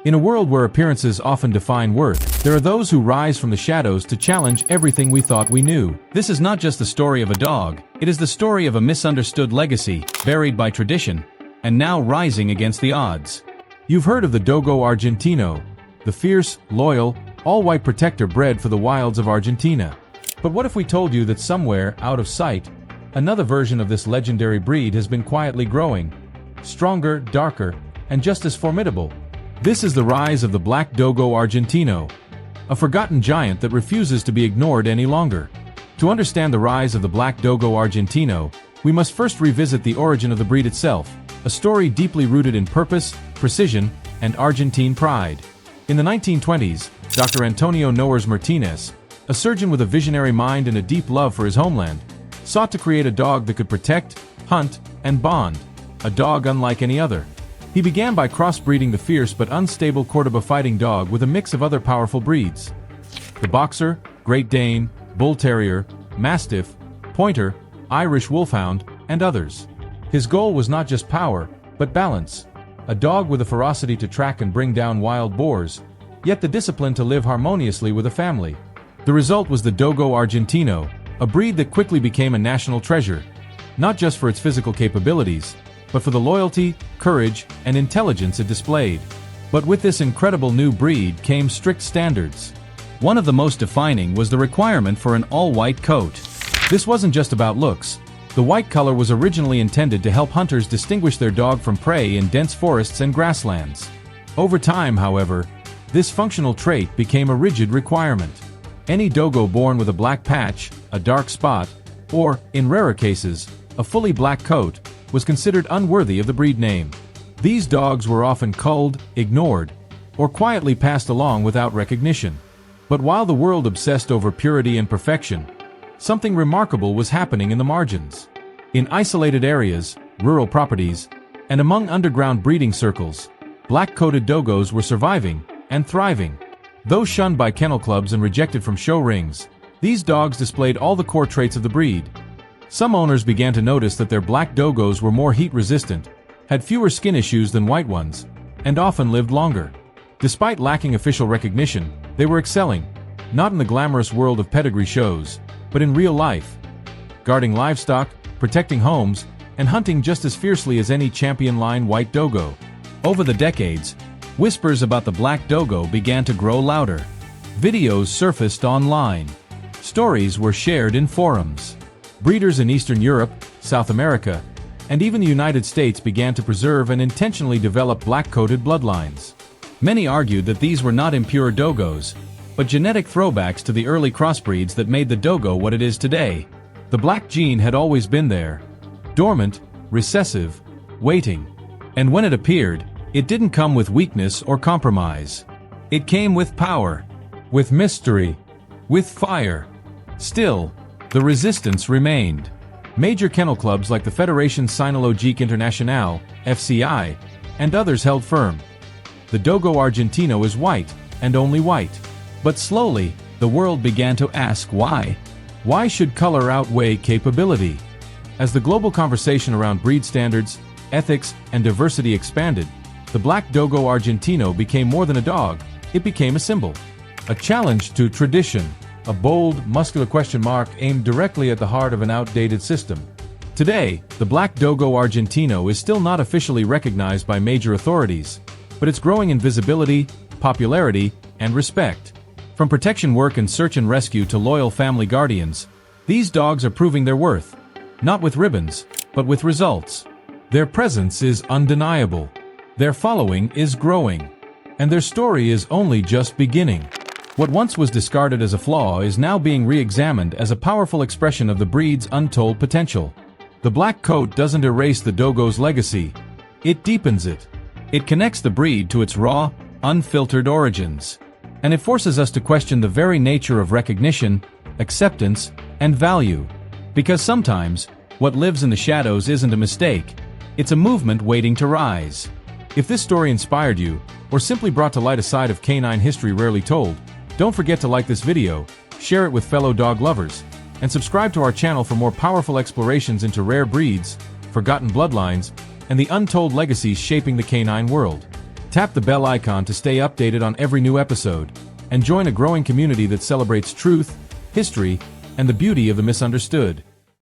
In a world where appearances often define worth, there are those who rise from the shadows to challenge everything we thought we knew. This is not just the story of a dog, it is the story of a misunderstood legacy, buried by tradition, and now rising against the odds. You've heard of the Dogo Argentino, the fierce, loyal, all-white protector bred for the wilds of Argentina. But what if we told you that somewhere, out of sight, another version of this legendary breed has been quietly growing, stronger, darker, and just as formidable? This is the rise of the Black Dogo Argentino, a forgotten giant that refuses to be ignored any longer. To understand the rise of the Black Dogo Argentino, we must first revisit the origin of the breed itself, a story deeply rooted in purpose, precision, and Argentine pride. In the 1920s, Dr. Antonio Noers Martinez, a surgeon with a visionary mind and a deep love for his homeland, sought to create a dog that could protect, hunt, and bond, a dog unlike any other. He began by crossbreeding the fierce but unstable Cordoba fighting dog with a mix of other powerful breeds: the Boxer, Great Dane, Bull Terrier, Mastiff, Pointer, Irish Wolfhound, and others. His goal was not just power, but balance. A dog with the ferocity to track and bring down wild boars, yet the discipline to live harmoniously with a family. The result was the Dogo Argentino, a breed that quickly became a national treasure, not just for its physical capabilities, but for the loyalty, courage, and intelligence it displayed. But with this incredible new breed came strict standards. One of the most defining was the requirement for an all-white coat. This wasn't just about looks. The white color was originally intended to help hunters distinguish their dog from prey in dense forests and grasslands. Over time, however, this functional trait became a rigid requirement. Any dogo born with a black patch, a dark spot, or, in rarer cases, a fully black coat, was considered unworthy of the breed name. These dogs were often culled, ignored, or quietly passed along without recognition. But while the world obsessed over purity and perfection, something remarkable was happening in the margins. In isolated areas, rural properties, and among underground breeding circles, black-coated dogos were surviving and thriving. Though shunned by kennel clubs and rejected from show rings, these dogs displayed all the core traits of the breed. Some owners began to notice that their black dogos were more heat-resistant, had fewer skin issues than white ones, and often lived longer. Despite lacking official recognition, they were excelling, not in the glamorous world of pedigree shows, but in real life, guarding livestock, protecting homes, and hunting just as fiercely as any champion line white dogo. Over the decades, whispers about the Black Dogo began to grow louder. Videos surfaced online. Stories were shared in forums. Breeders in Eastern Europe, South America, and even the United States began to preserve and intentionally develop black-coated bloodlines. Many argued that these were not impure dogos, but genetic throwbacks to the early crossbreeds that made the dogo what it is today. The black gene had always been there, dormant, recessive, waiting. And when it appeared, it didn't come with weakness or compromise. It came with power, with mystery, with fire. Still, the resistance remained. Major kennel clubs like the Fédération Cynologique Internationale, FCI, and others held firm. The Dogo Argentino is white, and only white. But slowly, the world began to ask why. Why should color outweigh capability? As the global conversation around breed standards, ethics, and diversity expanded, the Black Dogo Argentino became more than a dog. It became a symbol. A challenge to tradition. A bold, muscular question mark aimed directly at the heart of an outdated system. Today, the Black Dogo Argentino is still not officially recognized by major authorities, but it's growing in visibility, popularity, and respect. From protection work and search and rescue to loyal family guardians, these dogs are proving their worth, not with ribbons, but with results. Their presence is undeniable, their following is growing, and their story is only just beginning. What once was discarded as a flaw is now being re-examined as a powerful expression of the breed's untold potential. The black coat doesn't erase the dogo's legacy, it deepens it. It connects the breed to its raw, unfiltered origins. And it forces us to question the very nature of recognition, acceptance, and value. Because sometimes, what lives in the shadows isn't a mistake, it's a movement waiting to rise. If this story inspired you, or simply brought to light a side of canine history rarely told, don't forget to like this video, share it with fellow dog lovers, and subscribe to our channel for more powerful explorations into rare breeds, forgotten bloodlines, and the untold legacies shaping the canine world. Tap the bell icon to stay updated on every new episode, and join a growing community that celebrates truth, history, and the beauty of the misunderstood.